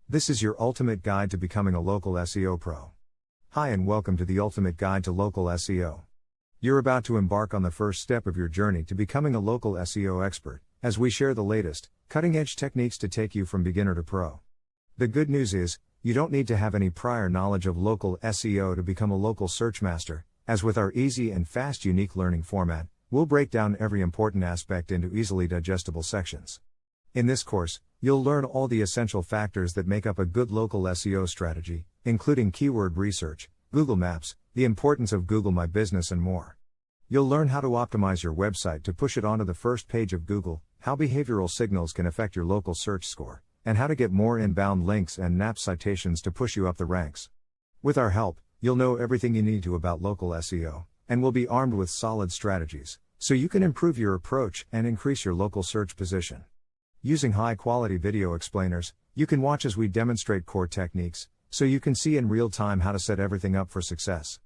This is your ultimate guide to becoming a local SEO pro. Hi and welcome to the Ultimate Guide to Local SEO. You're about to embark on the first step of your journey to becoming a local SEO expert, as we share the latest, cutting-edge techniques to take you from beginner to pro. The good news is, you don't need to have any prior knowledge of local SEO to become a local search master, as with our easy and fast unique learning format, we'll break down every important aspect into easily digestible sections. In this course, you'll learn all the essential factors that make up a good local SEO strategy, including keyword research, Google Maps, the importance of Google My Business and more. You'll learn how to optimize your website to push it onto the first page of Google, how behavioral signals can affect your local search score, and how to get more inbound links and NAP citations to push you up the ranks. With our help, you'll know everything you need to about local SEO, and will be armed with solid strategies, so you can improve your approach and increase your local search position. Using high-quality video explainers, you can watch as we demonstrate core techniques, so you can see in real time how to set everything up for success.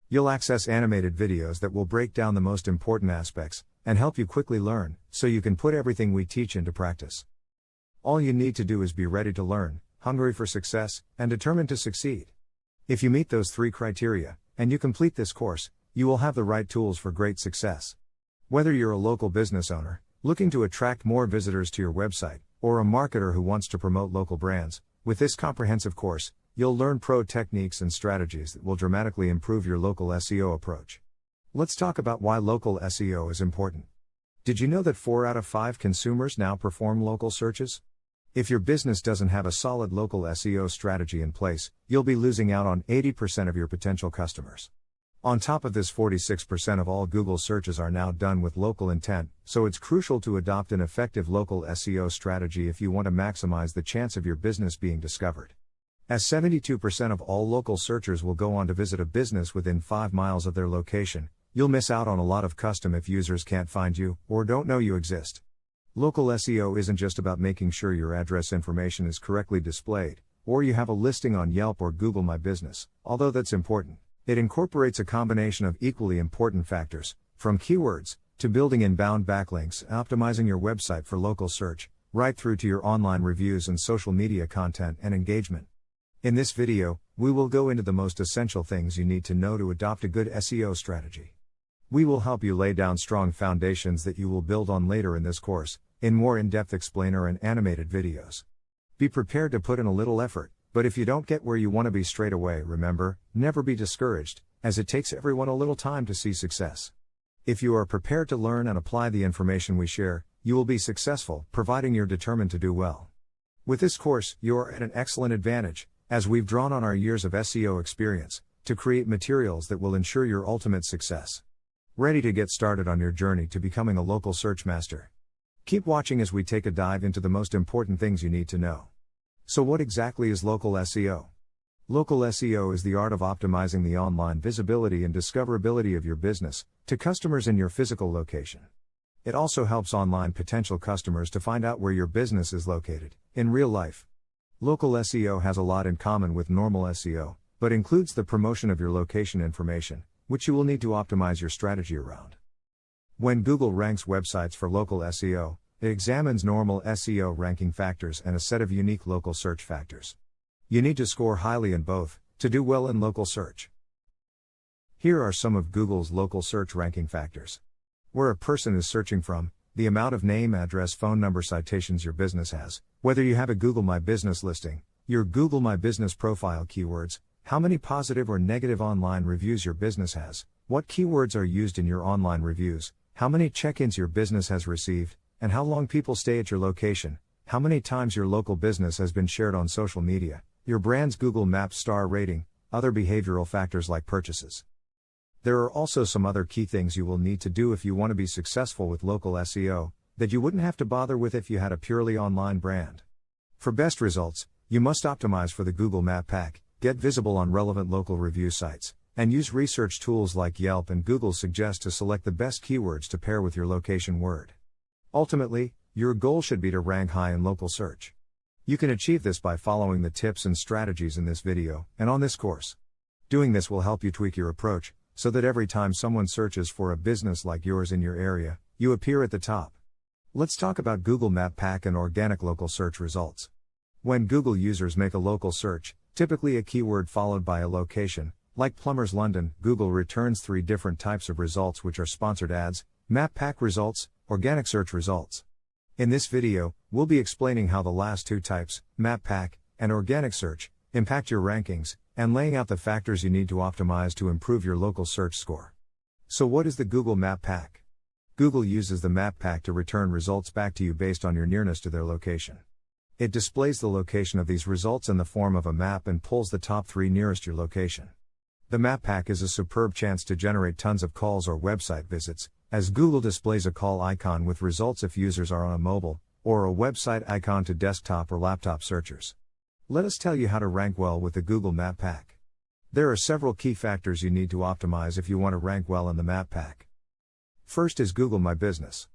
You'll access animated videos that will break down the most important aspects, and help you quickly learn, so you can put everything we teach into practice. All you need to do is be ready to learn, hungry for success, and determined to succeed. If you meet those three criteria, and you complete this course, you will have the right tools for great success. Whether you're a local business owner, looking to attract more visitors to your website, or a marketer who wants to promote local brands, with this comprehensive course, you'll learn pro techniques and strategies that will dramatically improve your local SEO approach. Let's talk about why local SEO is important. Did you know that 4 out of 5 consumers now perform local searches? If your business doesn't have a solid local SEO strategy in place, you'll be losing out on 80% of your potential customers. On top of this, 46% of all Google searches are now done with local intent, so it's crucial to adopt an effective local SEO strategy if you want to maximize the chance of your business being discovered. As 72% of all local searchers will go on to visit a business within 5 miles of their location, you'll miss out on a lot of custom if users can't find you, or don't know you exist. Local SEO isn't just about making sure your address information is correctly displayed, or you have a listing on Yelp or Google My Business, although that's important. It incorporates a combination of equally important factors, from keywords, to building inbound backlinks, optimizing your website for local search, right through to your online reviews and social media content and engagement. In this video, we will go into the most essential things you need to know to adopt a good SEO strategy. We will help you lay down strong foundations that you will build on later in this course, in more in-depth explainer and animated videos. Be prepared to put in a little effort, but if you don't get where you want to be straight away, remember, never be discouraged, as it takes everyone a little time to see success. If you are prepared to learn and apply the information we share, you will be successful, providing you're determined to do well. With this course, you are at an excellent advantage, as we've drawn on our years of SEO experience, to create materials that will ensure your ultimate success. Ready to get started on your journey to becoming a local search master? Keep watching as we take a dive into the most important things you need to know. So what exactly is local SEO? Local SEO is the art of optimizing the online visibility and discoverability of your business to customers in your physical location. It also helps online potential customers to find out where your business is located, in real life. Local SEO has a lot in common with normal SEO, but includes the promotion of your location information, which you will need to optimize your strategy around. When Google ranks websites for local SEO, it examines normal SEO ranking factors and a set of unique local search factors. You need to score highly in both, to do well in local search. Here are some of Google's local search ranking factors. Where a person is searching from, the amount of name, address, phone number citations your business has, whether you have a Google My Business listing, your Google My Business profile keywords, how many positive or negative online reviews your business has, what keywords are used in your online reviews, how many check-ins your business has received, and how long people stay at your location, how many times your local business has been shared on social media, your brand's Google Maps star rating, other behavioral factors like purchases. There are also some other key things you will need to do if you want to be successful with local SEO, that you wouldn't have to bother with if you had a purely online brand. For best results, you must optimize for the Google Map Pack, get visible on relevant local review sites, and use research tools like Yelp and Google Suggest to select the best keywords to pair with your location word. Ultimately, your goal should be to rank high in local search. You can achieve this by following the tips and strategies in this video, and on this course. Doing this will help you tweak your approach, so that every time someone searches for a business like yours in your area, you appear at the top. Let's talk about Google Map Pack and organic local search results. When Google users make a local search, typically a keyword followed by a location, like Plumbers London, Google returns 3 different types of results, which are sponsored ads, map pack results, organic search results. In this video, we'll be explaining how the last 2 types, map pack and organic search, impact your rankings, and laying out the factors you need to optimize to improve your local search score. So what is the Google Map Pack? Google uses the Map Pack to return results back to you based on your nearness to their location. It displays the location of these results in the form of a map and pulls the top 3 nearest your location. The Map Pack is a superb chance to generate tons of calls or website visits, as Google displays a call icon with results if users are on a mobile, or a website icon to desktop or laptop searchers. Let us tell you how to rank well with the Google Map Pack. There are several key factors you need to optimize if you want to rank well in the Map Pack. First is Google My Business.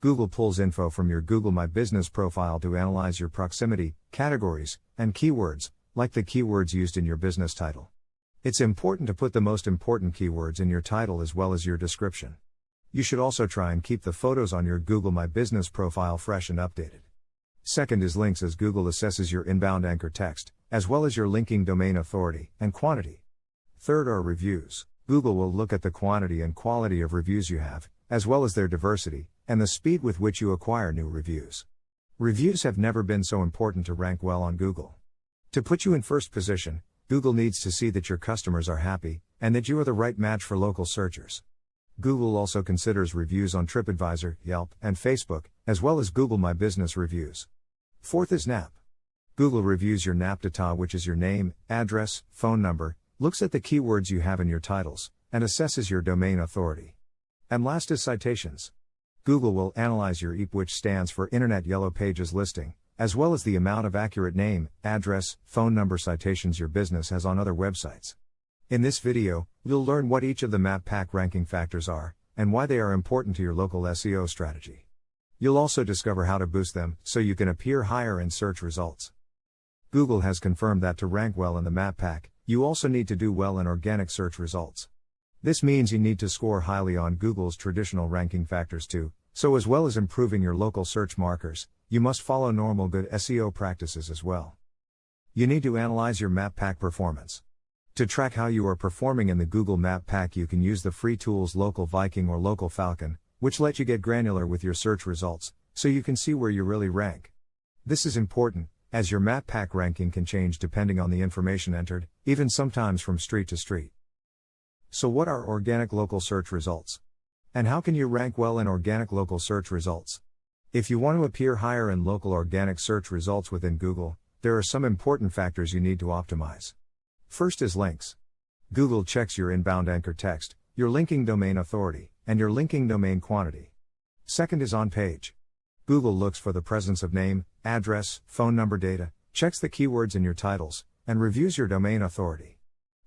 Google pulls info from your Google My Business profile to analyze your proximity, categories, and keywords, like the keywords used in your business title. It's important to put the most important keywords in your title as well as your description. You should also try and keep the photos on your Google My Business profile fresh and updated. Second is links, as Google assesses your inbound anchor text, as well as your linking domain authority and quantity. Third are reviews. Google will look at the quantity and quality of reviews you have, as well as their diversity, and the speed with which you acquire new reviews. Reviews have never been so important to rank well on Google. To put you in first position, Google needs to see that your customers are happy, and that you are the right match for local searchers. Google also considers reviews on TripAdvisor, Yelp, and Facebook, as well as Google My Business reviews. Fourth is NAP. Google reviews your NAP data, which is your name, address, phone number, looks at the keywords you have in your titles, and assesses your domain authority. And last is citations. Google will analyze your IEP, which stands for Internet Yellow Pages listing, as well as the amount of accurate name, address, phone number citations your business has on other websites. In this video, you'll learn what each of the Map Pack ranking factors are, and why they are important to your local SEO strategy. You'll also discover how to boost them, so you can appear higher in search results. Google has confirmed that to rank well in the Map Pack, you also need to do well in organic search results. This means you need to score highly on Google's traditional ranking factors too, so as well as improving your local search markers, you must follow normal good SEO practices as well. You need to analyze your Map Pack performance. To track how you are performing in the Google Map Pack, you can use the free tools Local Viking or Local Falcon, which let you get granular with your search results, so you can see where you really rank. This is important, as your Map Pack ranking can change depending on the information entered, even sometimes from street to street. So what are organic local search results? And how can you rank well in organic local search results? If you want to appear higher in local organic search results within Google, there are some important factors you need to optimize. First is links. Google checks your inbound anchor text, your linking domain authority, and your linking domain quantity. Second is on page. Google looks for the presence of name, address, phone number data, checks the keywords in your titles, and reviews your domain authority.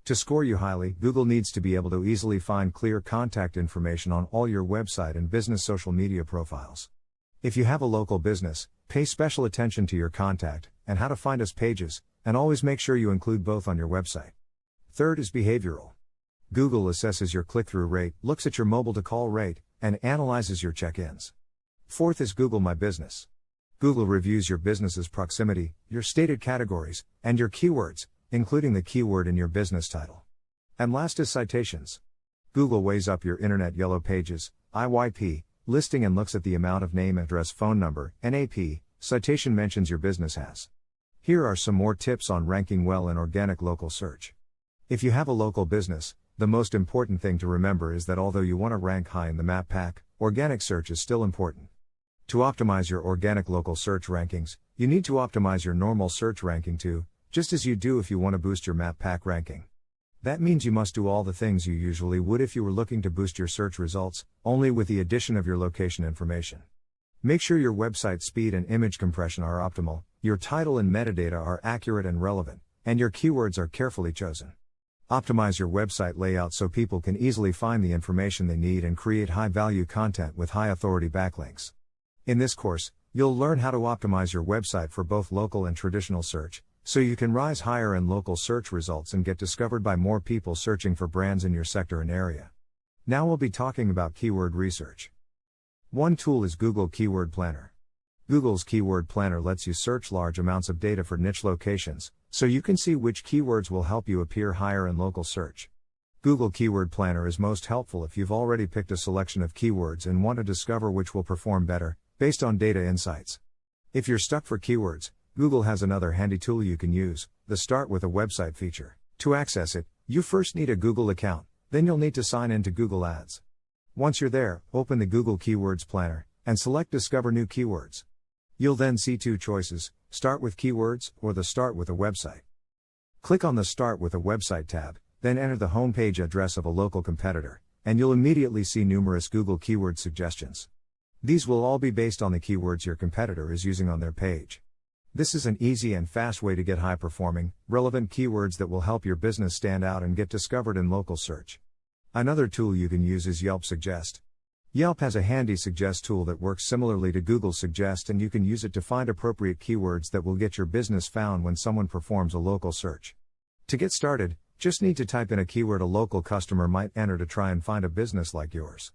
To score you highly, Google needs to be able to easily find clear contact information on all your website and business social media profiles. If you have a local business, pay special attention to your contact and how to find us pages, and always make sure you include both on your website. Third is behavioral. Google assesses your click-through rate, looks at your mobile-to-call rate, and analyzes your check-ins. Fourth is Google My Business. Google reviews your business's proximity, your stated categories, and your keywords, including the keyword in your business title. And last is citations. Google weighs up your Internet Yellow Pages, IYP, listing and looks at the amount of name, address, phone number, NAP, citation mentions your business has. Here are some more tips on ranking well in organic local search. If you have a local business, the most important thing to remember is that although you want to rank high in the Map Pack, organic search is still important. To optimize your organic local search rankings, you need to optimize your normal search ranking too, just as you do if you want to boost your Map Pack ranking. That means you must do all the things you usually would if you were looking to boost your search results, only with the addition of your location information. Make sure your website speed and image compression are optimal, your title and metadata are accurate and relevant, and your keywords are carefully chosen. Optimize your website layout so people can easily find the information they need and create high-value content with high-authority backlinks. In this course, you'll learn how to optimize your website for both local and traditional search, so you can rise higher in local search results and get discovered by more people searching for brands in your sector and area. Now we'll be talking about keyword research. One tool is Google Keyword Planner. Google's Keyword Planner lets you search large amounts of data for niche locations, so you can see which keywords will help you appear higher in local search. Google Keyword Planner is most helpful if you've already picked a selection of keywords and want to discover which will perform better, based on data insights. If you're stuck for keywords, Google has another handy tool you can use, the Start with a Website feature. To access it, you first need a Google account, then you'll need to sign in to Google Ads. Once you're there, open the Google Keywords Planner, and select Discover New Keywords. You'll then see two choices, Start with Keywords, or the Start with a Website. Click on the Start with a Website tab, then enter the homepage address of a local competitor, and you'll immediately see numerous Google keyword suggestions. These will all be based on the keywords your competitor is using on their page. This is an easy and fast way to get high-performing, relevant keywords that will help your business stand out and get discovered in local search. Another tool you can use is Yelp Suggest. Yelp has a handy suggest tool that works similarly to Google Suggest, and you can use it to find appropriate keywords that will get your business found when someone performs a local search. To get started, just need to type in a keyword a local customer might enter to try and find a business like yours.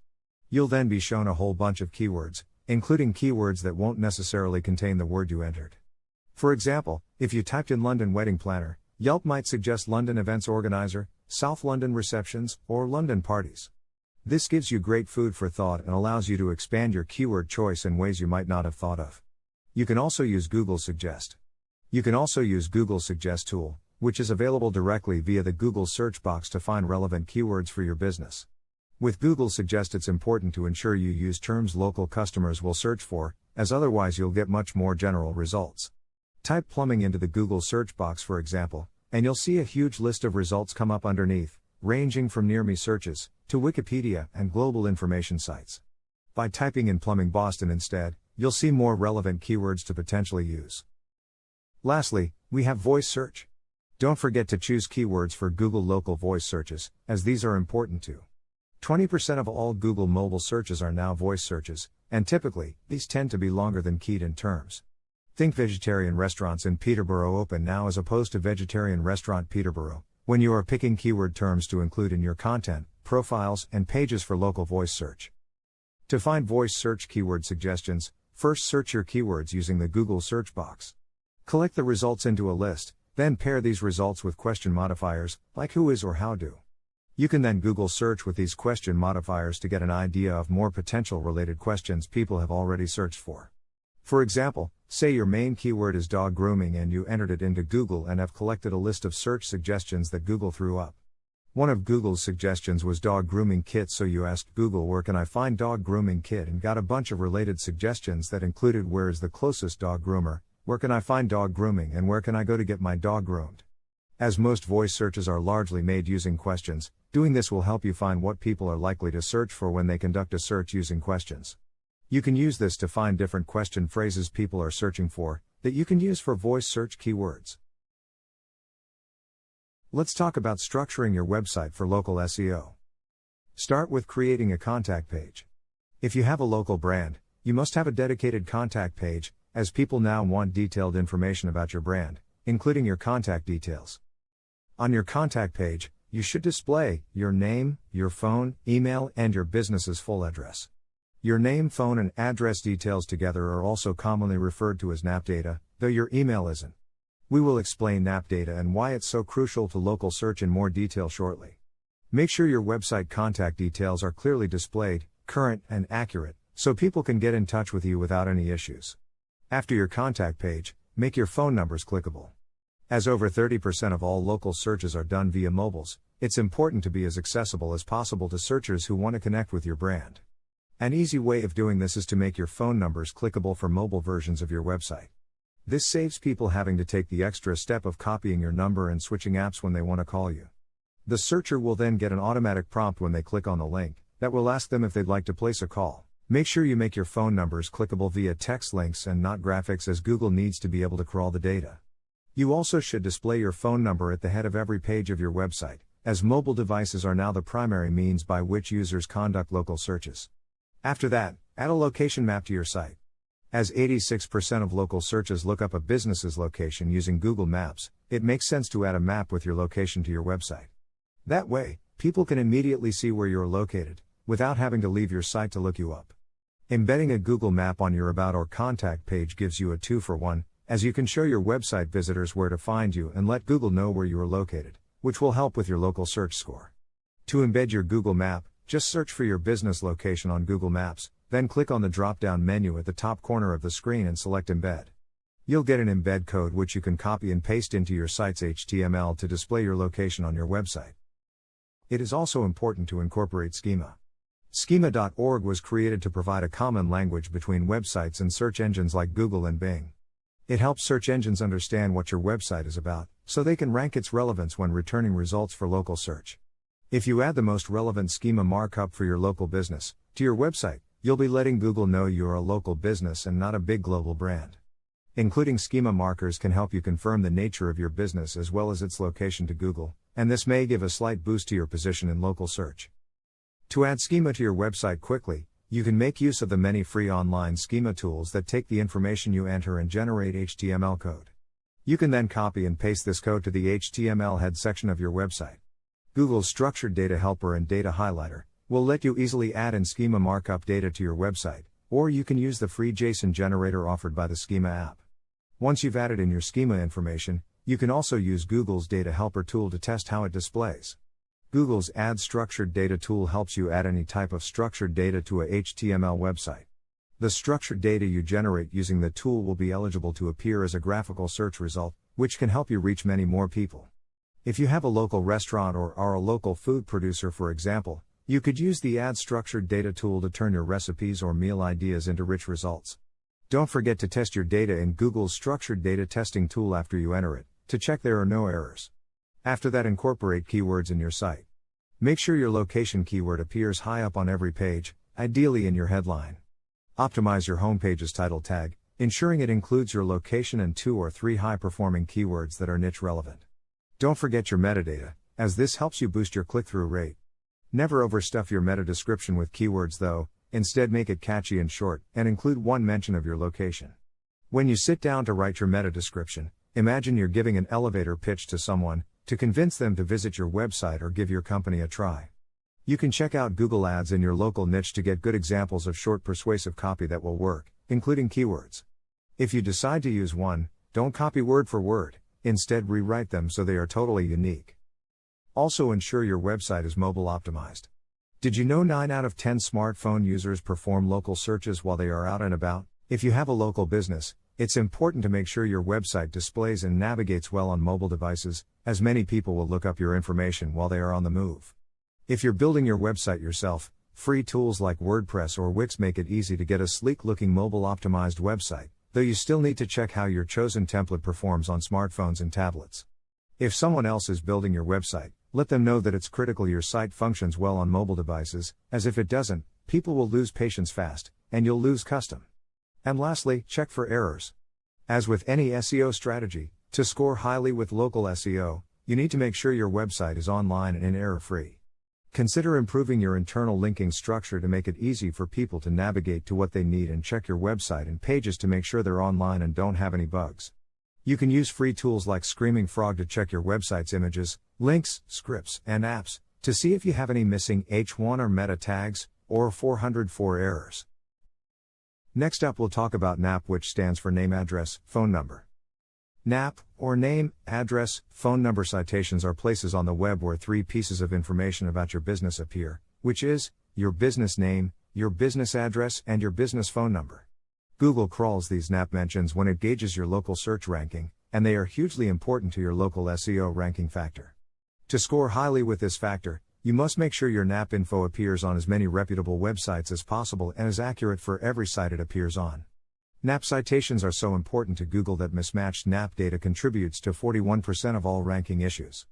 You'll then be shown a whole bunch of keywords, including keywords that won't necessarily contain the word you entered. For example, if you typed in London wedding planner, Yelp might suggest London events organizer, South London receptions, or London parties. This gives you great food for thought and allows you to expand your keyword choice in ways you might not have thought of. You can also use Google Suggest. You can also use Google Suggest tool, which is available directly via the Google search box to find relevant keywords for your business. With Google Suggest, it's important to ensure you use terms local customers will search for, as otherwise you'll get much more general results. Type plumbing into the Google search box, for example, and you'll see a huge list of results come up underneath, ranging from near me searches to Wikipedia and global information sites. By typing in plumbing Boston instead, you'll see more relevant keywords to potentially use. Lastly, we have voice search. Don't forget to choose keywords for Google local voice searches, as these are important too. 20% of all Google mobile searches are now voice searches, and typically, these tend to be longer than keyed-in terms. Think vegetarian restaurants in Peterborough open now as opposed to vegetarian restaurant Peterborough, when you are picking keyword terms to include in your content, profiles, and pages for local voice search. To find voice search keyword suggestions, first search your keywords using the Google search box. Collect the results into a list, then pair these results with question modifiers, like who is or how do. You can then Google search with these question modifiers to get an idea of more potential related questions people have already searched for. For example, say your main keyword is dog grooming and you entered it into Google and have collected a list of search suggestions that Google threw up. One of Google's suggestions was dog grooming kit, so you asked Google where can I find dog grooming kit and got a bunch of related suggestions that included where is the closest dog groomer, where can I find dog grooming, and where can I go to get my dog groomed. As most voice searches are largely made using questions, doing this will help you find what people are likely to search for when they conduct a search using questions. You can use this to find different question phrases people are searching for, that you can use for voice search keywords. Let's talk about structuring your website for local SEO. Start with creating a contact page. If you have a local brand, you must have a dedicated contact page, as people now want detailed information about your brand, including your contact details. On your contact page, you should display your name, your phone, email, and your business's full address. Your name, phone, and address details together are also commonly referred to as NAP data, though your email isn't. We will explain NAP data and why it's so crucial to local search in more detail shortly. Make sure your website contact details are clearly displayed, current, and accurate, so people can get in touch with you without any issues. After your contact page, make your phone numbers clickable. As over 30% of all local searches are done via mobiles, it's important to be as accessible as possible to searchers who want to connect with your brand. An easy way of doing this is to make your phone numbers clickable for mobile versions of your website. This saves people having to take the extra step of copying your number and switching apps when they want to call you. The searcher will then get an automatic prompt when they click on the link that will ask them if they'd like to place a call. Make sure you make your phone numbers clickable via text links and not graphics, as Google needs to be able to crawl the data. You also should display your phone number at the head of every page of your website, as mobile devices are now the primary means by which users conduct local searches. After that, add a location map to your site. As 86% of local searches look up a business's location using Google Maps, it makes sense to add a map with your location to your website. That way, people can immediately see where you're located, without having to leave your site to look you up. Embedding a Google map on your About or Contact page gives you a 2-for-1, as you can show your website visitors where to find you and let Google know where you are located, which will help with your local search score. To embed your Google map, just search for your business location on Google Maps, then click on the drop-down menu at the top corner of the screen and select Embed. You'll get an embed code which you can copy and paste into your site's HTML to display your location on your website. It is also important to incorporate schema. Schema.org was created to provide a common language between websites and search engines like Google and Bing. It helps search engines understand what your website is about, so they can rank its relevance when returning results for local search. If you add the most relevant schema markup for your local business to your website, you'll be letting Google know you're a local business and not a big global brand. Including schema markers can help you confirm the nature of your business as well as its location to Google, and this may give a slight boost to your position in local search. To add schema to your website quickly, you can make use of the many free online schema tools that take the information you enter and generate HTML code. You can then copy and paste this code to the HTML head section of your website. Google's Structured Data Helper and Data Highlighter will let you easily add in schema markup data to your website, or you can use the free JSON generator offered by the Schema app. Once you've added in your schema information, you can also use Google's Data Helper tool to test how it displays. Google's Add Structured Data tool helps you add any type of structured data to a HTML website. The structured data you generate using the tool will be eligible to appear as a graphical search result, which can help you reach many more people. If you have a local restaurant or are a local food producer, for example, you could use the Add Structured Data tool to turn your recipes or meal ideas into rich results. Don't forget to test your data in Google's Structured Data Testing tool after you enter it, to check there are no errors. After that, incorporate keywords in your site. Make sure your location keyword appears high up on every page, ideally in your headline. Optimize your homepage's title tag, ensuring it includes your location and 2 or 3 high-performing keywords that are niche relevant. Don't forget your metadata, as this helps you boost your click-through rate. Never overstuff your meta description with keywords though, instead make it catchy and short, and include one mention of your location. When you sit down to write your meta description, imagine you're giving an elevator pitch to someone, to convince them to visit your website or give your company a try. You can check out Google Ads in your local niche to get good examples of short persuasive copy that will work, including keywords. If you decide to use one, don't copy word for word, instead rewrite them so they are totally unique. Also ensure your website is mobile optimized. Did you know 9 out of 10 smartphone users perform local searches while they are out and about? If you have a local business, it's important to make sure your website displays and navigates well on mobile devices, as many people will look up your information while they are on the move. If you're building your website yourself, free tools like WordPress or Wix make it easy to get a sleek-looking mobile-optimized website, though you still need to check how your chosen template performs on smartphones and tablets. If someone else is building your website, let them know that it's critical your site functions well on mobile devices, as if it doesn't, people will lose patience fast, and you'll lose custom. And lastly, check for errors. As with any SEO strategy, to score highly with local SEO, you need to make sure your website is online and error-free. Consider improving your internal linking structure to make it easy for people to navigate to what they need, and check your website and pages to make sure they're online and don't have any bugs. You can use free tools like Screaming Frog to check your website's images, links, scripts, and apps, to see if you have any missing H1 or meta tags, or 404 errors. Next up we'll talk about NAP, which stands for Name, Address, Phone Number. NAP, or Name, Address, Phone Number citations are places on the web where 3 pieces of information about your business appear, which is, your business name, your business address, and your business phone number. Google crawls these NAP mentions when it gauges your local search ranking, and they are hugely important to your local SEO ranking factor. To score highly with this factor, you must make sure your NAP info appears on as many reputable websites as possible and is accurate for every site it appears on. NAP citations are so important to Google that mismatched NAP data contributes to 41% of all ranking issues.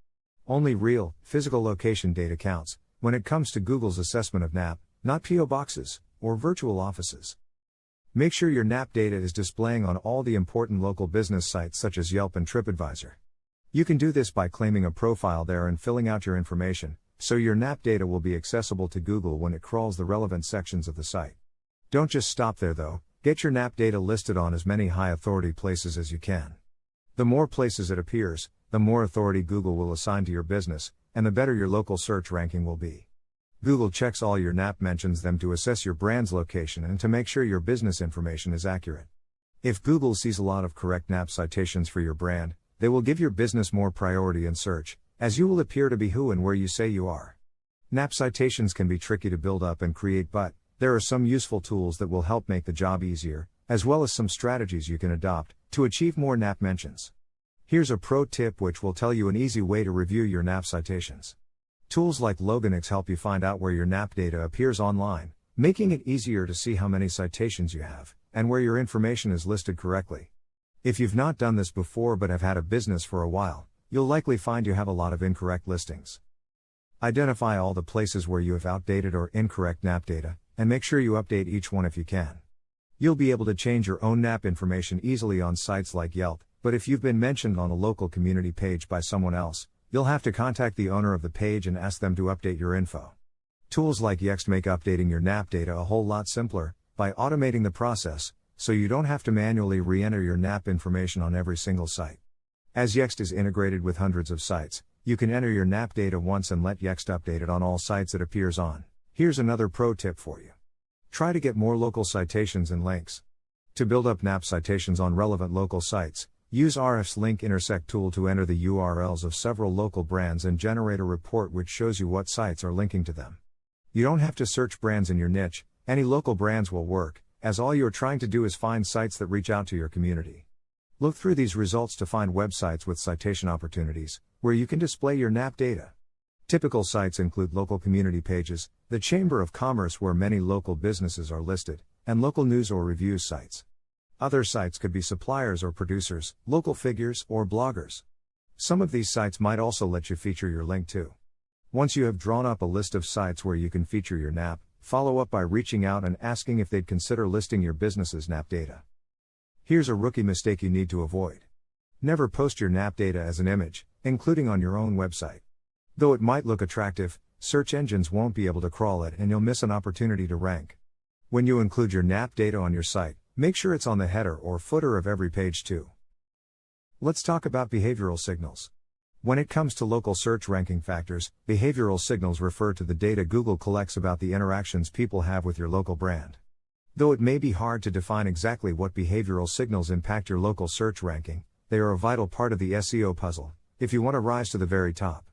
Only real, physical location data counts when it comes to Google's assessment of NAP, not PO boxes or virtual offices. Make sure your NAP data is displaying on all the important local business sites such as Yelp and TripAdvisor. You can do this by claiming a profile there and filling out your information, so your NAP data will be accessible to Google when it crawls the relevant sections of the site. Don't just stop there though, get your NAP data listed on as many high authority places as you can. The more places it appears, the more authority Google will assign to your business, and the better your local search ranking will be. Google checks all your NAP mentions them to assess your brand's location and to make sure your business information is accurate. If Google sees a lot of correct NAP citations for your brand, they will give your business more priority in search, as you will appear to be who and where you say you are. NAP citations can be tricky to build up and create, but there are some useful tools that will help make the job easier, as well as some strategies you can adopt to achieve more NAP mentions. Here's a pro tip which will tell you an easy way to review your NAP citations. Tools like Logonix help you find out where your NAP data appears online, making it easier to see how many citations you have, and where your information is listed correctly. If you've not done this before but have had a business for a while, you'll likely find you have a lot of incorrect listings. Identify all the places where you have outdated or incorrect NAP data, and make sure you update each one if you can. You'll be able to change your own NAP information easily on sites like Yelp, but if you've been mentioned on a local community page by someone else, you'll have to contact the owner of the page and ask them to update your info. Tools like Yoast make updating your NAP data a whole lot simpler, by automating the process, so you don't have to manually re-enter your NAP information on every single site. As Yoast is integrated with hundreds of sites, you can enter your NAP data once and let Yoast update it on all sites it appears on. Here's another pro tip for you. Try to get more local citations and links. To build up NAP citations on relevant local sites, use Ahrefs Link Intersect tool to enter the URLs of several local brands and generate a report which shows you what sites are linking to them. You don't have to search brands in your niche, any local brands will work, as all you're trying to do is find sites that reach out to your community. Look through these results to find websites with citation opportunities, where you can display your NAP data. Typical sites include local community pages, the Chamber of Commerce where many local businesses are listed, and local news or reviews sites. Other sites could be suppliers or producers, local figures, or bloggers. Some of these sites might also let you feature your link too. Once you have drawn up a list of sites where you can feature your NAP, follow up by reaching out and asking if they'd consider listing your business's NAP data. Here's a rookie mistake you need to avoid. Never post your NAP data as an image, including on your own website. Though it might look attractive, search engines won't be able to crawl it and you'll miss an opportunity to rank. When you include your NAP data on your site, make sure it's on the header or footer of every page too. Let's talk about behavioral signals. When it comes to local search ranking factors, behavioral signals refer to the data Google collects about the interactions people have with your local brand. Though it may be hard to define exactly what behavioral signals impact your local search ranking, they are a vital part of the SEO puzzle, if you want to rise to the very top.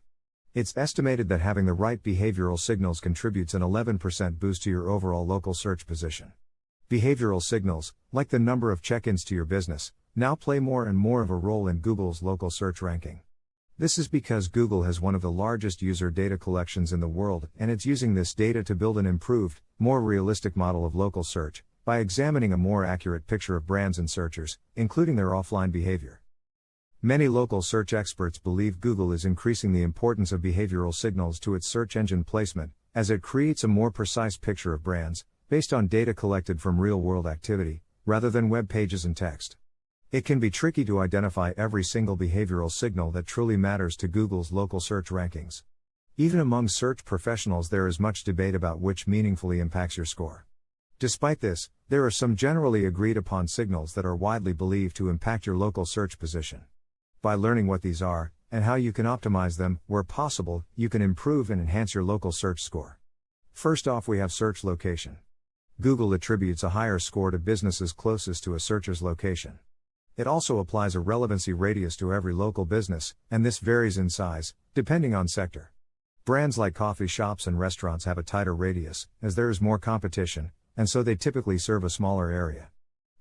It's estimated that having the right behavioral signals contributes an 11% boost to your overall local search position. Behavioral signals, like the number of check-ins to your business, now play more and more of a role in Google's local search ranking. This is because Google has one of the largest user data collections in the world, and it's using this data to build an improved, more realistic model of local search, by examining a more accurate picture of brands and searchers, including their offline behavior. Many local search experts believe Google is increasing the importance of behavioral signals to its search engine placement, as it creates a more precise picture of brands, based on data collected from real-world activity, rather than web pages and text. It can be tricky to identify every single behavioral signal that truly matters to Google's local search rankings. Even among search professionals there is much debate about which meaningfully impacts your score. Despite this, there are some generally agreed upon signals that are widely believed to impact your local search position. By learning what these are, and how you can optimize them, where possible, you can improve and enhance your local search score. First off, we have search location. Google attributes a higher score to businesses closest to a searcher's location. It also applies a relevancy radius to every local business, and this varies in size, depending on sector. Brands like coffee shops and restaurants have a tighter radius, as there is more competition, and so they typically serve a smaller area.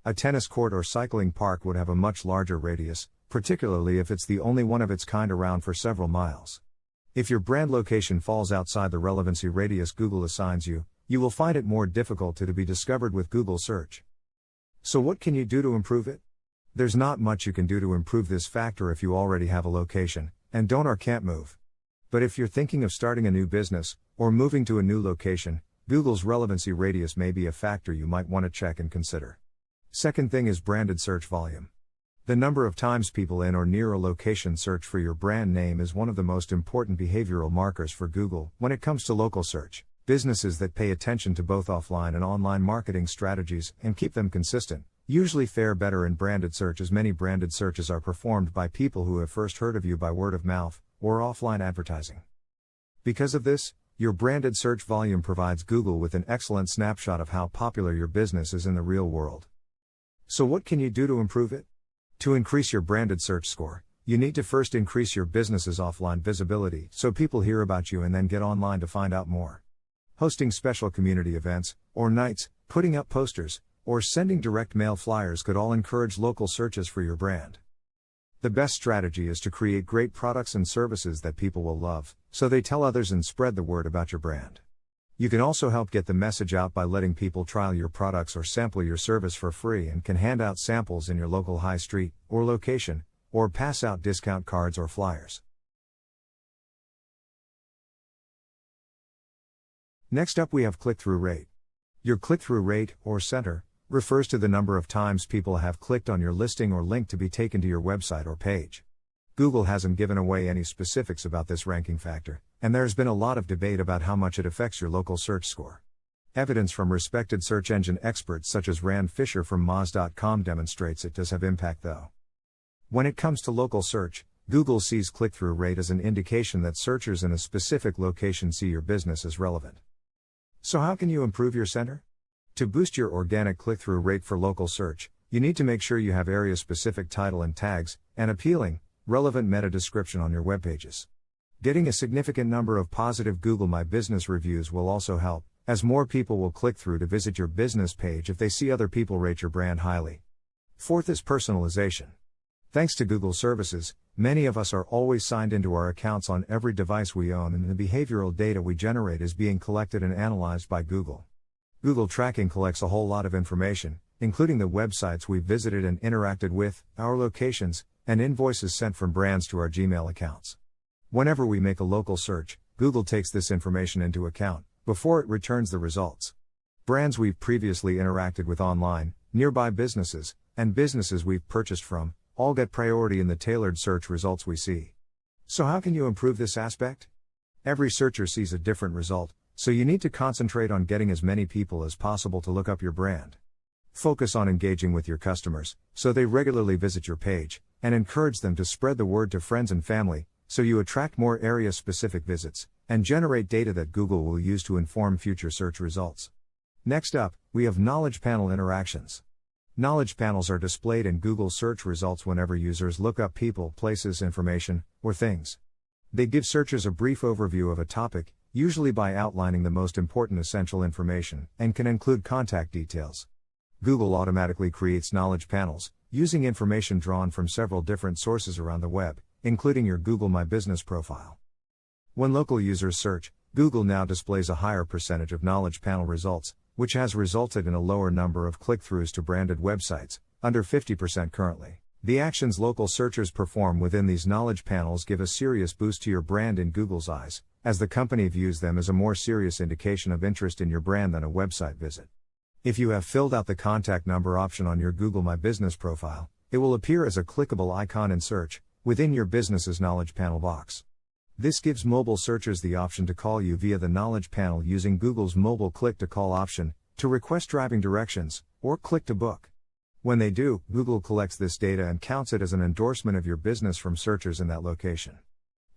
A tennis court or cycling park would have a much larger radius, particularly if it's the only one of its kind around for several miles. If your brand location falls outside the relevancy radius Google assigns you, you will find it more difficult to be discovered with Google search. So what can you do to improve it? There's not much you can do to improve this factor if you already have a location, and don't or can't move. But if you're thinking of starting a new business, or moving to a new location, Google's relevancy radius may be a factor you might want to check and consider. Second thing is branded search volume. The number of times people in or near a location search for your brand name is one of the most important behavioral markers for Google when it comes to local search. Businesses that pay attention to both offline and online marketing strategies and keep them consistent usually fare better in branded search, as many branded searches are performed by people who have first heard of you by word of mouth or offline advertising. Because of this, Your branded search volume provides Google with an excellent snapshot of how popular your business is in the real world. So what can you do to improve it? To increase your branded search score, you need to first increase your business's offline visibility so people hear about you and then get online to find out more. Hosting special community events, or nights, putting up posters, or sending direct mail flyers could all encourage local searches for your brand. The best strategy is to create great products and services that people will love, so they tell others and spread the word about your brand. You can also help get the message out by letting people trial your products or sample your service for free, and can hand out samples in your local high street or location, or pass out discount cards or flyers. Next up we have click-through rate. Your click-through rate, or center, refers to the number of times people have clicked on your listing or link to be taken to your website or page. Google hasn't given away any specifics about this ranking factor, and there's been a lot of debate about how much it affects your local search score. Evidence from respected search engine experts such as Rand Fisher from Moz.com demonstrates it does have impact though. When it comes to local search, Google sees click-through rate as an indication that searchers in a specific location see your business as relevant. So how can you improve your center? To boost your organic click-through rate for local search, you need to make sure you have area-specific title and tags, and appealing, relevant meta description on your web pages. Getting a significant number of positive Google My Business reviews will also help, as more people will click through to visit your business page if they see other people rate your brand highly. Fourth is personalization. Thanks to Google services, many of us are always signed into our accounts on every device we own, and the behavioral data we generate is being collected and analyzed by Google. Google tracking collects a whole lot of information, including the websites we've visited and interacted with, our locations, and invoices sent from brands to our Gmail accounts. Whenever we make a local search, Google takes this information into account before it returns the results. Brands we've previously interacted with online, nearby businesses, and businesses we've purchased from, all get priority in the tailored search results we see. So how can you improve this aspect? Every searcher sees a different result, so you need to concentrate on getting as many people as possible to look up your brand. Focus on engaging with your customers, so they regularly visit your page, and encourage them to spread the word to friends and family, so you attract more area-specific visits, and generate data that Google will use to inform future search results. Next up, we have knowledge panel interactions. Knowledge panels are displayed in Google search results whenever users look up people, places, information, or things. They give searchers a brief overview of a topic, usually by outlining the most important essential information, and can include contact details. Google automatically creates knowledge panels, using information drawn from several different sources around the web, including your Google My Business profile. When local users search, Google now displays a higher percentage of knowledge panel results, which has resulted in a lower number of click-throughs to branded websites, under 50% currently. The actions local searchers perform within these knowledge panels give a serious boost to your brand in Google's eyes, as the company views them as a more serious indication of interest in your brand than a website visit. If you have filled out the contact number option on your Google My Business profile, it will appear as a clickable icon in search, within your business's knowledge panel box. This gives mobile searchers the option to call you via the knowledge panel using Google's mobile click-to-call option, to request driving directions, or click to book. When they do, Google collects this data and counts it as an endorsement of your business from searchers in that location.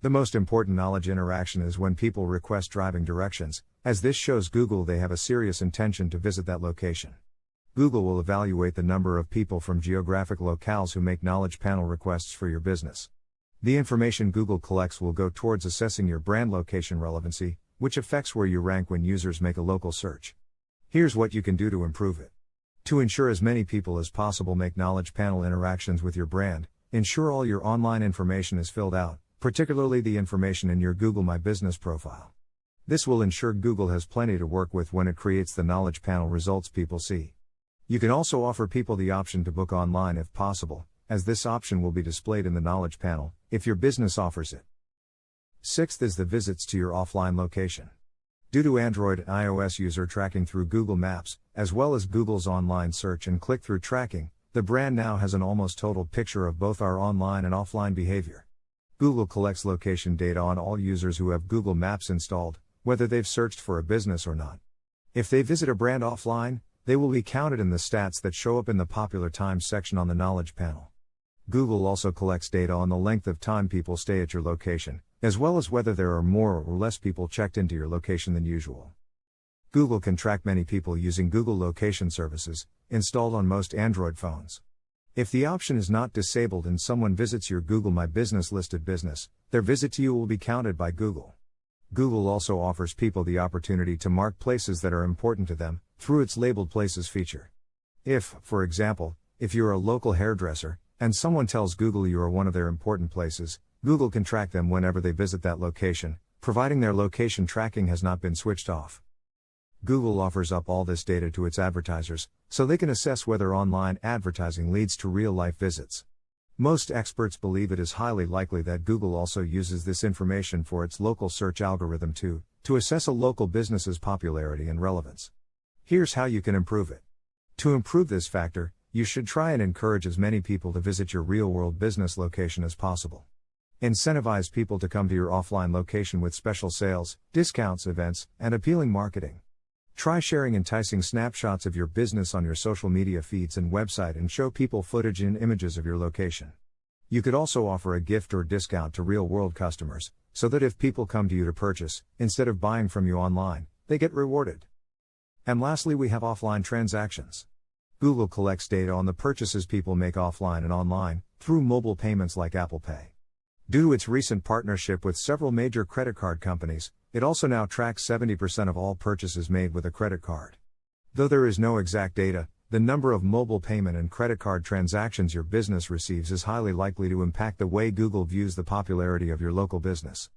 The most important knowledge interaction is when people request driving directions, as this shows Google they have a serious intention to visit that location. Google will evaluate the number of people from geographic locales who make knowledge panel requests for your business. The information Google collects will go towards assessing your brand location relevancy, which affects where you rank when users make a local search. Here's what you can do to improve it. To ensure as many people as possible make knowledge panel interactions with your brand, ensure all your online information is filled out, particularly the information in your Google My Business profile. This will ensure Google has plenty to work with when it creates the knowledge panel results people see. You can also offer people the option to book online if possible, as this option will be displayed in the knowledge panel, if your business offers it. Sixth is the visits to your offline location. Due to Android and iOS user tracking through Google Maps, as well as Google's online search and click-through tracking, the brand now has an almost total picture of both our online and offline behavior. Google collects location data on all users who have Google Maps installed, whether they've searched for a business or not. If they visit a brand offline, they will be counted in the stats that show up in the Popular Times section on the Knowledge panel. Google also collects data on the length of time people stay at your location, as well as whether there are more or less people checked into your location than usual. Google can track many people using Google Location Services, installed on most Android phones. If the option is not disabled and someone visits your Google My Business listed business, their visit to you will be counted by Google. Google also offers people the opportunity to mark places that are important to them, through its Labeled Places feature. If, for example, if you're a local hairdresser, and someone tells Google you are one of their important places, Google can track them whenever they visit that location, providing their location tracking has not been switched off. Google offers up all this data to its advertisers, so they can assess whether online advertising leads to real-life visits. Most experts believe it is highly likely that Google also uses this information for its local search algorithm to assess a local business's popularity and relevance. Here's how you can improve it. To improve this factor, you should try and encourage as many people to visit your real-world business location as possible. Incentivize people to come to your offline location with special sales, discounts, events, and appealing marketing. Try sharing enticing snapshots of your business on your social media feeds and website and show people footage and images of your location. You could also offer a gift or discount to real-world customers, so that if people come to you to purchase, instead of buying from you online, they get rewarded. And lastly, we have offline transactions. Google collects data on the purchases people make offline and online, through mobile payments like Apple Pay. Due to its recent partnership with several major credit card companies, it also now tracks 70% of all purchases made with a credit card. Though there is no exact data, the number of mobile payment and credit card transactions your business receives is highly likely to impact the way Google views the popularity of your local business.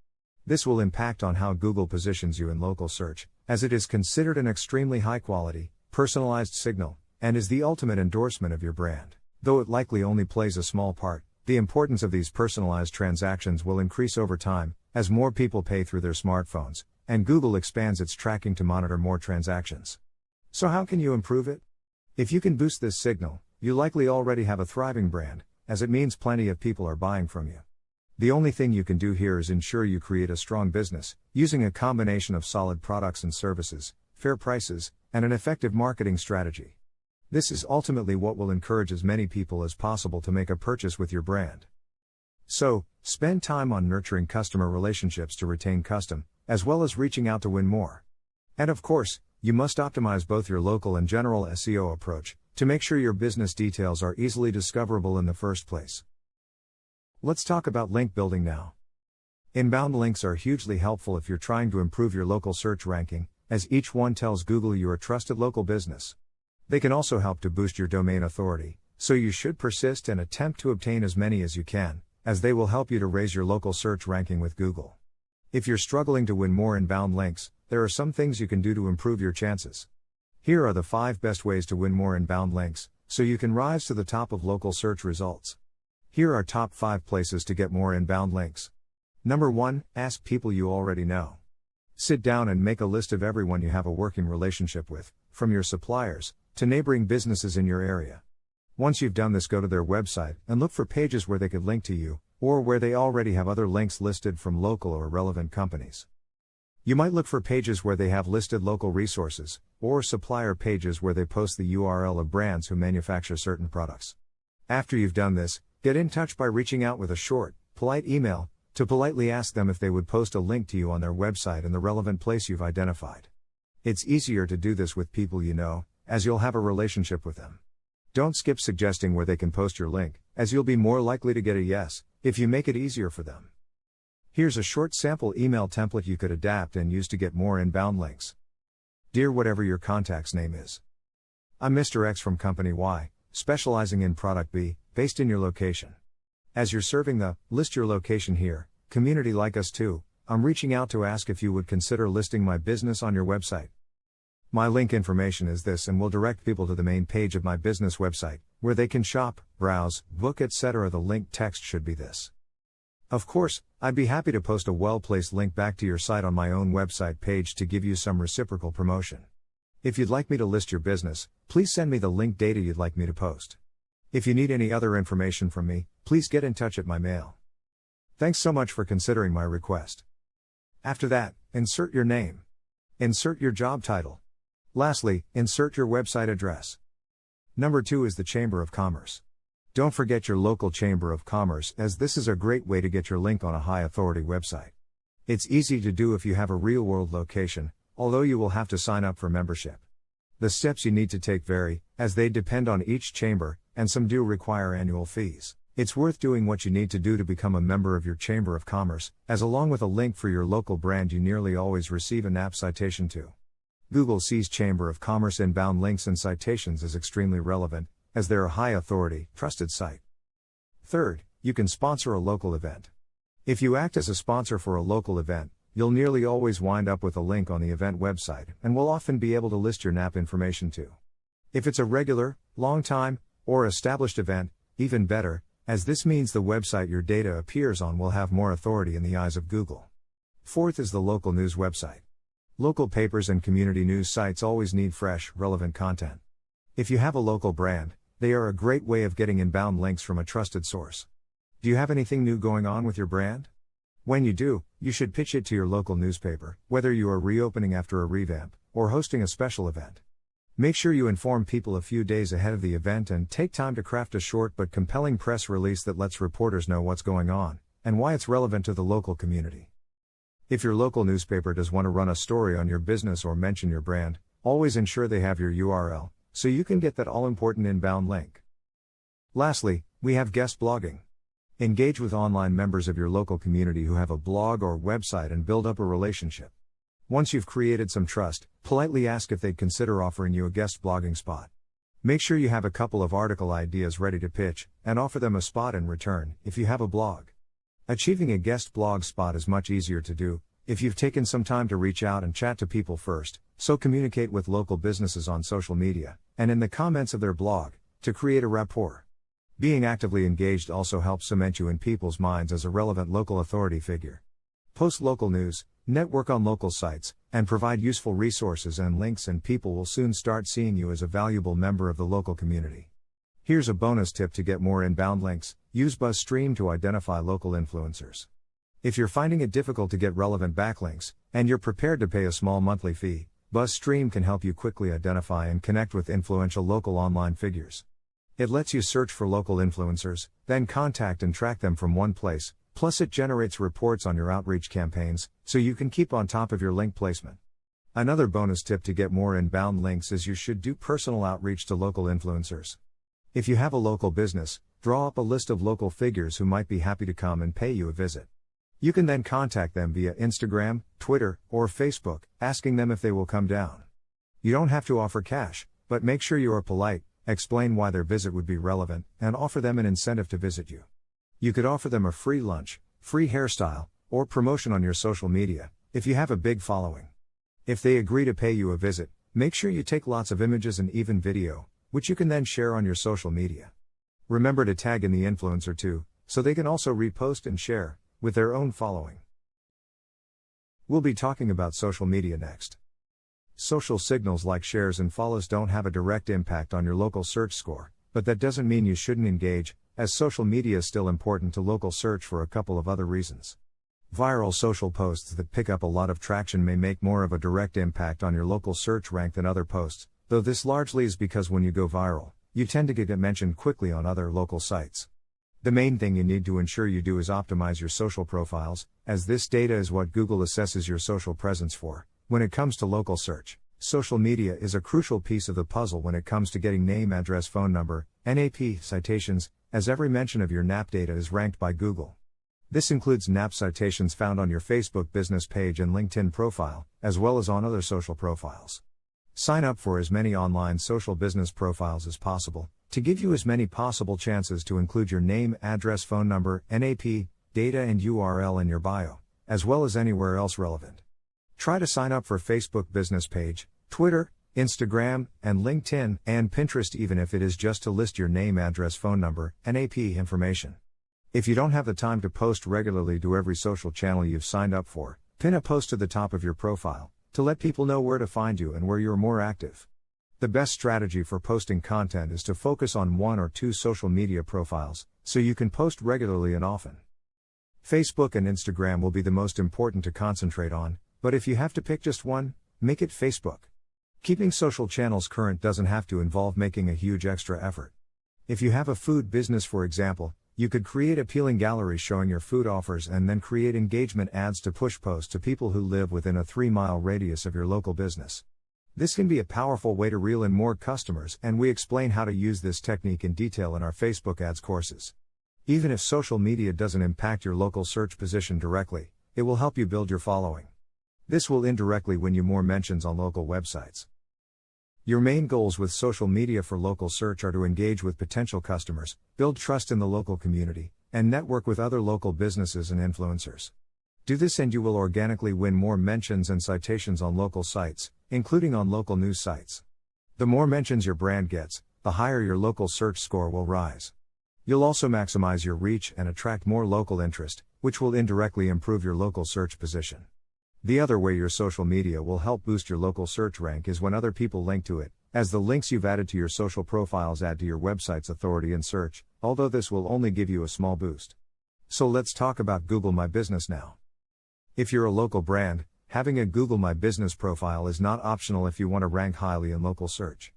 This will impact on how Google positions you in local search, as it is considered an extremely high-quality, personalized signal, and is the ultimate endorsement of your brand. Though it likely only plays a small part, the importance of these personalized transactions will increase over time, as more people pay through their smartphones, and Google expands its tracking to monitor more transactions. So how can you improve it? If you can boost this signal, you likely already have a thriving brand, as it means plenty of people are buying from you. The only thing you can do here is ensure you create a strong business, using a combination of solid products and services, fair prices, and an effective marketing strategy. This is ultimately what will encourage as many people as possible to make a purchase with your brand. So, spend time on nurturing customer relationships to retain custom, as well as reaching out to win more. And of course, you must optimize both your local and general SEO approach, to make sure your business details are easily discoverable in the first place. Let's talk about link building now. Inbound links are hugely helpful if you're trying to improve your local search ranking, as each one tells Google you're a trusted local business. They can also help to boost your domain authority, so you should persist and attempt to obtain as many as you can, as they will help you to raise your local search ranking with Google. If you're struggling to win more inbound links, there are some things you can do to improve your chances. Here are the 5 best ways to win more inbound links, so you can rise to the top of local search results. Here are top 5 places to get more inbound links. Number 1, ask people you already know. Sit down and make a list of everyone you have a working relationship with, from your suppliers to neighboring businesses in your area. Once you've done this, go to their website and look for pages where they could link to you, or where they already have other links listed from local or relevant companies. You might look for pages where they have listed local resources, or supplier pages where they post the URL of brands who manufacture certain products. After you've done this, get in touch by reaching out with a short, polite email, to politely ask them if they would post a link to you on their website in the relevant place you've identified. It's easier to do this with people you know, as you'll have a relationship with them. Don't skip suggesting where they can post your link, as you'll be more likely to get a yes, if you make it easier for them. Here's a short sample email template you could adapt and use to get more inbound links. Dear whatever your contact's name is. I'm Mr. X from Company Y, specializing in Product B, based in your location. As you're serving the list your location here community like us too, I'm reaching out to ask if you would consider listing my business on your website. My link information is this and will direct people to the main page of my business website, where they can shop, browse, book, etc. The link text should be this. Of course, I'd be happy to post a well-placed link back to your site on my own website page to give you some reciprocal promotion. If you'd like me to list your business, please send me the link data you'd like me to post. If you need any other information from me, please get in touch at my mail. Thanks so much for considering my request. After that, insert your name. Insert your job title. Lastly, insert your website address. Number 2 is the Chamber of Commerce. Don't forget your local Chamber of Commerce, as this is a great way to get your link on a high authority website. It's easy to do if you have a real world location, although you will have to sign up for membership. The steps you need to take vary, as they depend on each chamber, and some do require annual fees. It's worth doing what you need to do to become a member of your Chamber of Commerce, as along with a link for your local brand you nearly always receive an app citation to. Google sees Chamber of Commerce inbound links and citations as extremely relevant, as they're a high authority, trusted site. Third, you can sponsor a local event. If you act as a sponsor for a local event, you'll nearly always wind up with a link on the event website and will often be able to list your NAP information too. If it's a regular, long-time, or established event, even better, as this means the website your data appears on will have more authority in the eyes of Google. Fourth is the local news website. Local papers and community news sites always need fresh, relevant content. If you have a local brand, they are a great way of getting inbound links from a trusted source. Do you have anything new going on with your brand? When you do, you should pitch it to your local newspaper, whether you are reopening after a revamp, or hosting a special event. Make sure you inform people a few days ahead of the event and take time to craft a short but compelling press release that lets reporters know what's going on, and why it's relevant to the local community. If your local newspaper does want to run a story on your business or mention your brand, always ensure they have your URL, so you can get that all-important inbound link. Lastly, we have guest blogging. Engage with online members of your local community who have a blog or website and build up a relationship. Once you've created some trust, politely ask if they'd consider offering you a guest blogging spot. Make sure you have a couple of article ideas ready to pitch, and offer them a spot in return, if you have a blog. Achieving a guest blog spot is much easier to do, if you've taken some time to reach out and chat to people first, so communicate with local businesses on social media, and in the comments of their blog, to create a rapport. Being actively engaged also helps cement you in people's minds as a relevant local authority figure. Post local news, network on local sites, and provide useful resources and links, and people will soon start seeing you as a valuable member of the local community. Here's a bonus tip to get more inbound links: use BuzzStream to identify local influencers. If you're finding it difficult to get relevant backlinks, and you're prepared to pay a small monthly fee, BuzzStream can help you quickly identify and connect with influential local online figures. It lets you search for local influencers, then contact and track them from one place, plus it generates reports on your outreach campaigns, so you can keep on top of your link placement. Another bonus tip to get more inbound links is you should do personal outreach to local influencers. If you have a local business, draw up a list of local figures who might be happy to come and pay you a visit. You can then contact them via Instagram, Twitter, or Facebook, asking them if they will come down. You don't have to offer cash, but make sure you are polite, explain why their visit would be relevant, and offer them an incentive to visit you. You could offer them a free lunch, free hairstyle, or promotion on your social media, if you have a big following. If they agree to pay you a visit, make sure you take lots of images and even video, which you can then share on your social media. Remember to tag in the influencer too, so they can also repost and share, with their own following. We'll be talking about social media next. Social signals like shares and follows don't have a direct impact on your local search score, but that doesn't mean you shouldn't engage, as social media is still important to local search for a couple of other reasons. Viral social posts that pick up a lot of traction may make more of a direct impact on your local search rank than other posts, though this largely is because when you go viral, you tend to get mentioned quickly on other local sites. The main thing you need to ensure you do is optimize your social profiles, as this data is what Google assesses your social presence for. When it comes to local search, social media is a crucial piece of the puzzle when it comes to getting name, address, phone number, NAP citations, as every mention of your NAP data is ranked by Google. This includes NAP citations found on your Facebook business page and LinkedIn profile, as well as on other social profiles. Sign up for as many online social business profiles as possible, to give you as many possible chances to include your name, address, phone number, NAP, data and URL in your bio, as well as anywhere else relevant. Try to sign up for Facebook business page, Twitter, Instagram, and LinkedIn, and Pinterest, even if it is just to list your name, address, phone number, NAP information. If you don't have the time to post regularly to every social channel you've signed up for, pin a post to the top of your profile, to let people know where to find you and where you're more active. The best strategy for posting content is to focus on one or two social media profiles, so you can post regularly and often. Facebook and Instagram will be the most important to concentrate on, but if you have to pick just one, make it Facebook. Keeping social channels current doesn't have to involve making a huge extra effort. If you have a food business, for example, you could create appealing galleries showing your food offers and then create engagement ads to push posts to people who live within a 3-mile radius of your local business. This can be a powerful way to reel in more customers, and we explain how to use this technique in detail in our Facebook ads courses. Even if social media doesn't impact your local search position directly, it will help you build your following. This will indirectly win you more mentions on local websites. Your main goals with social media for local search are to engage with potential customers, build trust in the local community, and network with other local businesses and influencers. Do this and you will organically win more mentions and citations on local sites, including on local news sites. The more mentions your brand gets, the higher your local search score will rise. You'll also maximize your reach and attract more local interest, which will indirectly improve your local search position. The other way your social media will help boost your local search rank is when other people link to it, as the links you've added to your social profiles add to your website's authority in search, although this will only give you a small boost. So let's talk about Google My Business now. If you're a local brand, having a Google My Business profile is not optional if you want to rank highly in local search.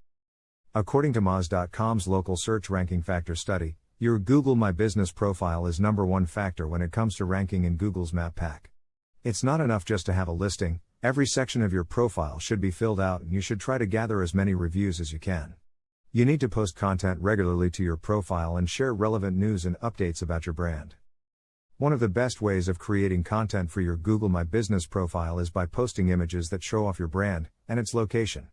According to Moz.com's local search ranking factor study, your Google My Business profile is #1 factor when it comes to ranking in Google's Map Pack. It's not enough just to have a listing, every section of your profile should be filled out and you should try to gather as many reviews as you can. You need to post content regularly to your profile and share relevant news and updates about your brand. One of the best ways of creating content for your Google My Business profile is by posting images that show off your brand and its location.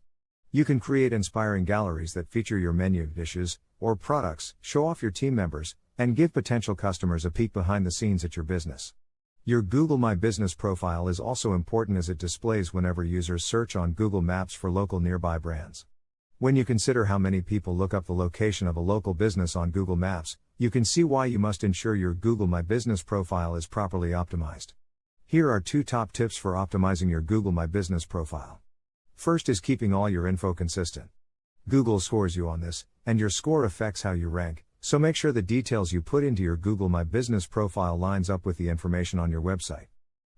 You can create inspiring galleries that feature your menu, dishes, or products, show off your team members, and give potential customers a peek behind the scenes at your business. Your Google My Business profile is also important as it displays whenever users search on Google Maps for local nearby brands. When you consider how many people look up the location of a local business on Google Maps, you can see why you must ensure your Google My Business profile is properly optimized. Here are 2 top tips for optimizing your Google My Business profile. First is keeping all your info consistent. Google scores you on this, and your score affects how you rank, so make sure the details you put into your Google My Business profile lines up with the information on your website.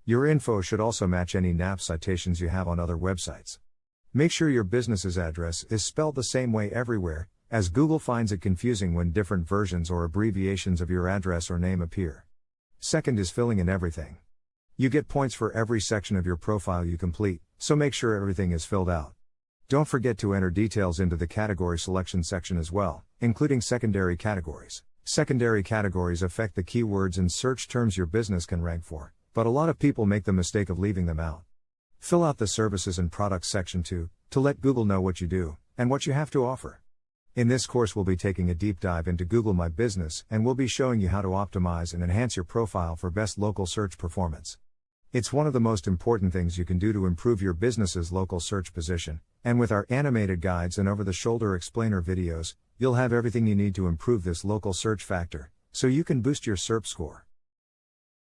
Your info should also match any NAP citations you have on other websites. Make sure your business's address is spelled the same way everywhere, as Google finds it confusing when different versions or abbreviations of your address or name appear. Second is filling in everything. You get points for every section of your profile you complete, so make sure everything is filled out. Don't forget to enter details into the category selection section as well, including secondary categories. Secondary categories affect the keywords and search terms your business can rank for, but a lot of people make the mistake of leaving them out. Fill out the services and products section too, to let Google know what you do, and what you have to offer. In this course we'll be taking a deep dive into Google My Business and we'll be showing you how to optimize and enhance your profile for best local search performance. It's one of the most important things you can do to improve your business's local search position, and with our animated guides and over-the-shoulder explainer videos, you'll have everything you need to improve this local search factor, so you can boost your SERP score.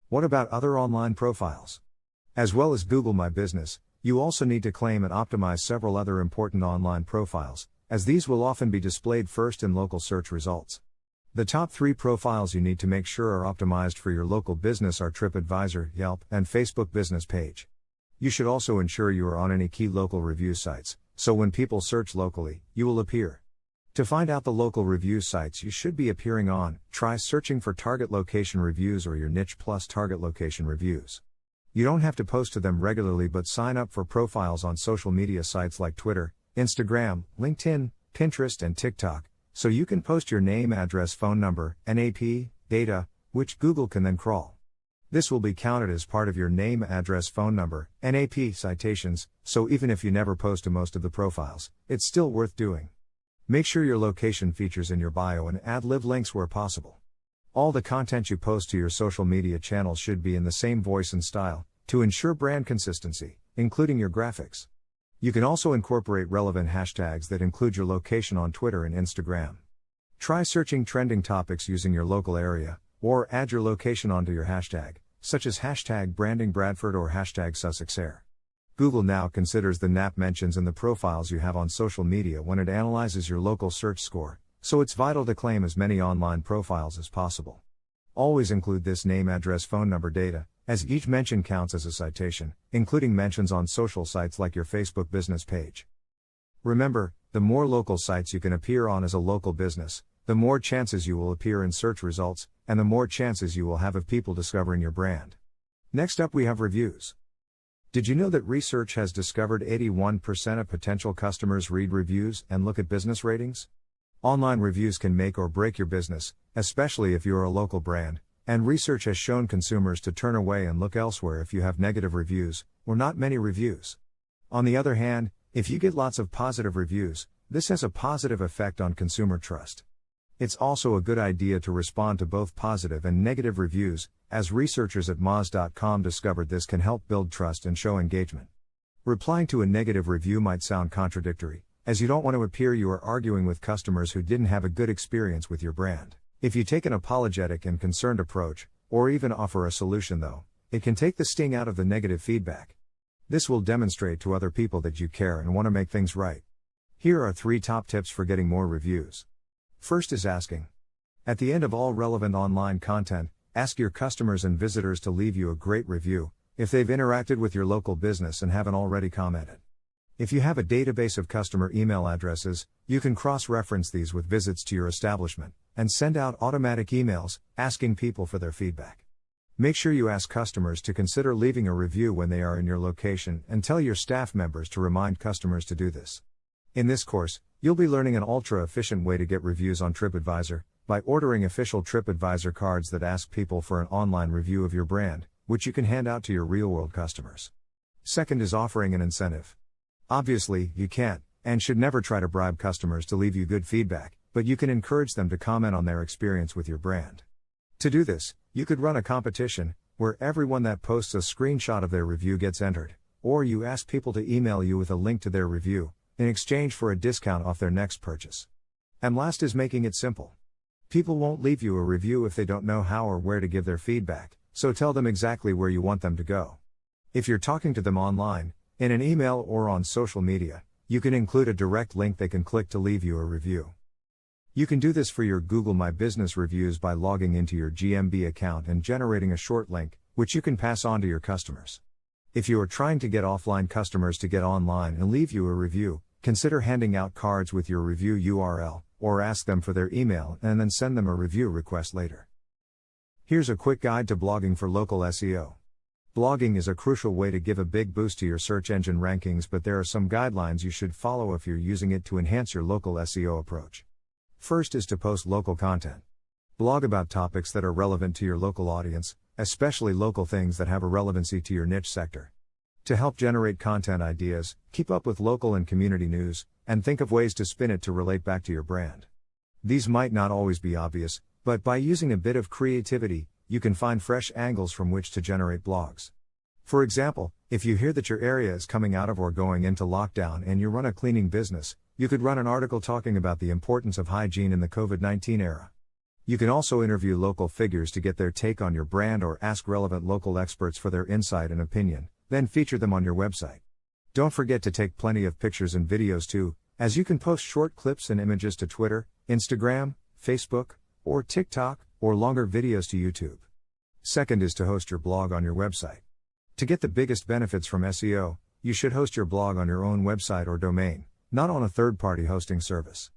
What about other online profiles? As well as Google My Business, you also need to claim and optimize several other important online profiles, as these will often be displayed first in local search results. The top 3 profiles you need to make sure are optimized for your local business are TripAdvisor, Yelp, and Facebook business page. You should also ensure you are on any key local review sites, so when people search locally, you will appear. To find out the local review sites you should be appearing on, try searching for target location reviews or your niche plus target location reviews. You don't have to post to them regularly, but sign up for profiles on social media sites like Twitter, Instagram, LinkedIn, Pinterest, and TikTok, so you can post your name, address, phone number, NAP, data, which Google can then crawl. This will be counted as part of your name, address, phone number, NAP citations, so even if you never post to most of the profiles, it's still worth doing. Make sure your location features in your bio and add live links where possible. All the content you post to your social media channels should be in the same voice and style, to ensure brand consistency, including your graphics. You can also incorporate relevant hashtags that include your location on Twitter and Instagram. Try searching trending topics using your local area, or add your location onto your hashtag, such as hashtag branding Bradford or hashtag Sussex Air. Google now considers the NAP mentions in the profiles you have on social media when it analyzes your local search score, so it's vital to claim as many online profiles as possible. Always include this name, address, phone number data, as each mention counts as a citation, including mentions on social sites like your Facebook business page. Remember, the more local sites you can appear on as a local business, the more chances you will appear in search results, and the more chances you will have of people discovering your brand. Next up we have reviews. Did you know that research has discovered 81% of potential customers read reviews and look at business ratings? Online reviews can make or break your business, especially if you are a local brand, and research has shown consumers to turn away and look elsewhere if you have negative reviews, or not many reviews. On the other hand, if you get lots of positive reviews, this has a positive effect on consumer trust. It's also a good idea to respond to both positive and negative reviews, as researchers at Moz.com discovered this can help build trust and show engagement. Replying to a negative review might sound contradictory, as you don't want to appear you are arguing with customers who didn't have a good experience with your brand. If you take an apologetic and concerned approach, or even offer a solution though, it can take the sting out of the negative feedback. This will demonstrate to other people that you care and want to make things right. Here are 3 top tips for getting more reviews. First is asking. At the end of all relevant online content, ask your customers and visitors to leave you a great review, if they've interacted with your local business and haven't already commented. If you have a database of customer email addresses, you can cross-reference these with visits to your establishment, and send out automatic emails, asking people for their feedback. Make sure you ask customers to consider leaving a review when they are in your location, and tell your staff members to remind customers to do this. In this course, you'll be learning an ultra-efficient way to get reviews on TripAdvisor, by ordering official TripAdvisor cards that ask people for an online review of your brand, which you can hand out to your real-world customers. Second is offering an incentive. Obviously, you can't, and should never try to bribe customers to leave you good feedback, but you can encourage them to comment on their experience with your brand. To do this, you could run a competition, where everyone that posts a screenshot of their review gets entered, or you ask people to email you with a link to their review, in exchange for a discount off their next purchase. And last is making it simple. People won't leave you a review if they don't know how or where to give their feedback, so tell them exactly where you want them to go. If you're talking to them online, in an email or on social media, you can include a direct link they can click to leave you a review. You can do this for your Google My Business reviews by logging into your GMB account and generating a short link, which you can pass on to your customers. If you are trying to get offline customers to get online and leave you a review, consider handing out cards with your review URL, or ask them for their email and then send them a review request later. Here's a quick guide to blogging for local SEO. Blogging is a crucial way to give a big boost to your search engine rankings, but there are some guidelines you should follow if you're using it to enhance your local SEO approach. First is to post local content. Blog about topics that are relevant to your local audience, especially local things that have a relevancy to your niche sector. To help generate content ideas, keep up with local and community news, and think of ways to spin it to relate back to your brand. These might not always be obvious, but by using a bit of creativity, you can find fresh angles from which to generate blogs. For example, if you hear that your area is coming out of or going into lockdown and you run a cleaning business, you could run an article talking about the importance of hygiene in the COVID-19 era. You can also interview local figures to get their take on your brand or ask relevant local experts for their insight and opinion, then feature them on your website. Don't forget to take plenty of pictures and videos too, as you can post short clips and images to Twitter, Instagram, Facebook, or TikTok, or longer videos to YouTube. Second is to host your blog on your website. To get the biggest benefits from SEO, you should host your blog on your own website or domain, not on a third-party hosting service.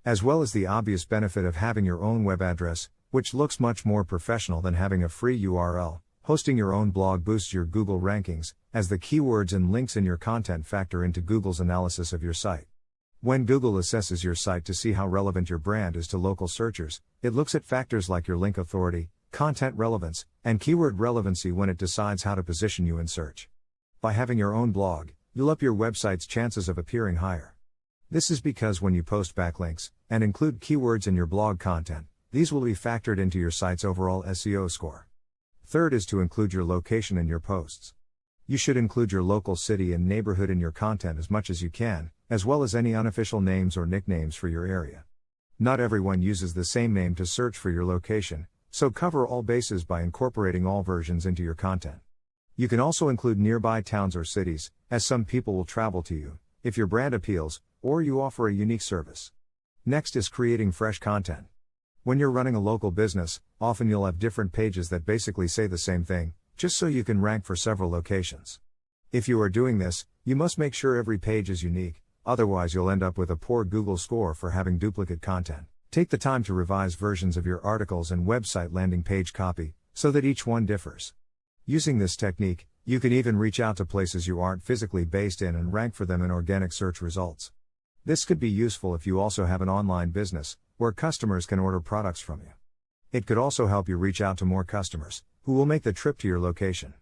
As well as the obvious benefit of having your own web address, which looks much more professional than having a free URL, hosting your own blog boosts your Google rankings, as the keywords and links in your content factor into Google's analysis of your site. When Google assesses your site to see how relevant your brand is to local searchers, it looks at factors like your link authority, content relevance, and keyword relevancy when it decides how to position you in search. By having your own blog, you'll up your website's chances of appearing higher. This is because when you post backlinks, and include keywords in your blog content, these will be factored into your site's overall SEO score. Third is to include your location in your posts. You should include your local city and neighborhood in your content as much as you can, as well as any unofficial names or nicknames for your area. Not everyone uses the same name to search for your location, so cover all bases by incorporating all versions into your content. You can also include nearby towns or cities, as some people will travel to you, if your brand appeals, or you offer a unique service. Next is creating fresh content. When you're running a local business, often you'll have different pages that basically say the same thing, just so you can rank for several locations. If you are doing this, you must make sure every page is unique, otherwise you'll end up with a poor Google score for having duplicate content. Take the time to revise versions of your articles and website landing page copy, so that each one differs. Using this technique, you can even reach out to places you aren't physically based in and rank for them in organic search results. This could be useful if you also have an online business, where customers can order products from you. It could also help you reach out to more customers, who will make the trip to your location.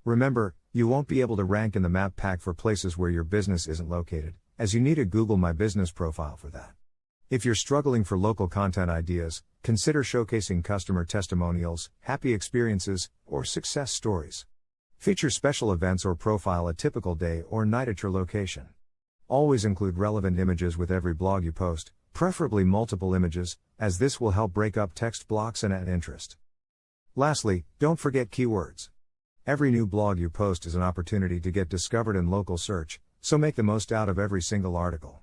Remember, you won't be able to rank in the map pack for places where your business isn't located, as you need a Google My Business profile for that. If you're struggling for local content ideas, consider showcasing customer testimonials, happy experiences, or success stories. Feature special events or profile a typical day or night at your location. Always include relevant images with every blog you post, preferably multiple images, as this will help break up text blocks and add interest. Lastly, don't forget keywords. Every new blog you post is an opportunity to get discovered in local search, so make the most out of every single article.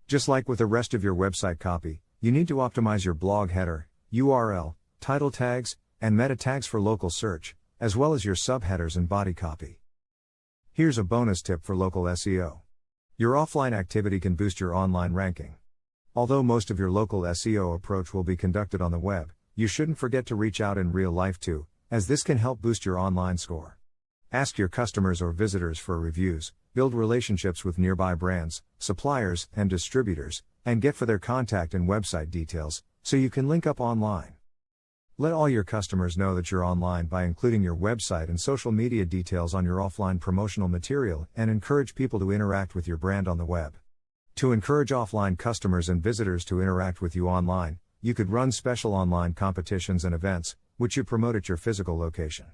Just like with the rest of your website copy, you need to optimize your blog header, URL, title tags, and meta tags for local search, as well as your subheaders and body copy. Here's a bonus tip for local SEO. Your offline activity can boost your online ranking. Although most of your local SEO approach will be conducted on the web, you shouldn't forget to reach out in real life too, as this can help boost your online score. Ask your customers or visitors for reviews, build relationships with nearby brands, suppliers, and distributors, and get for their contact and website details, so you can link up online. Let all your customers know that you're online by including your website and social media details on your offline promotional material, and encourage people to interact with your brand on the web. To encourage offline customers and visitors to interact with you online, you could run special online competitions and events, which you promote at your physical location.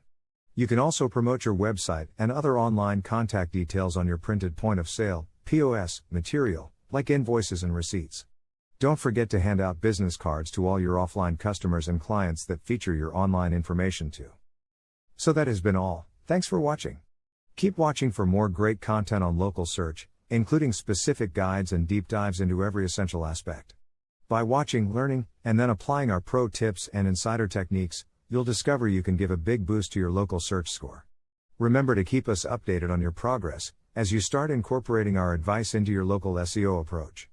You can also promote your website and other online contact details on your printed point of sale, POS, material, like invoices and receipts. Don't forget to hand out business cards to all your offline customers and clients that feature your online information too. So that has been all. Thanks for watching. Keep watching for more great content on local search, including specific guides and deep dives into every essential aspect. By watching, learning, and then applying our pro tips and insider techniques, you'll discover you can give a big boost to your local search score. Remember to keep us updated on your progress, as you start incorporating our advice into your local SEO approach.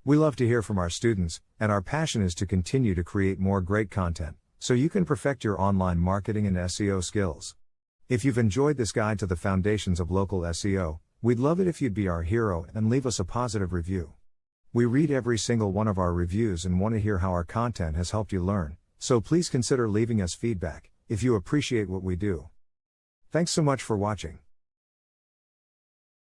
We love to hear from our students, and our passion is to continue to create more great content, so you can perfect your online marketing and SEO skills. If you've enjoyed this guide to the foundations of local SEO, we'd love it if you'd be our hero and leave us a positive review. We read every single one of our reviews and want to hear how our content has helped you learn, so please consider leaving us feedback, if you appreciate what we do. Thanks so much for watching.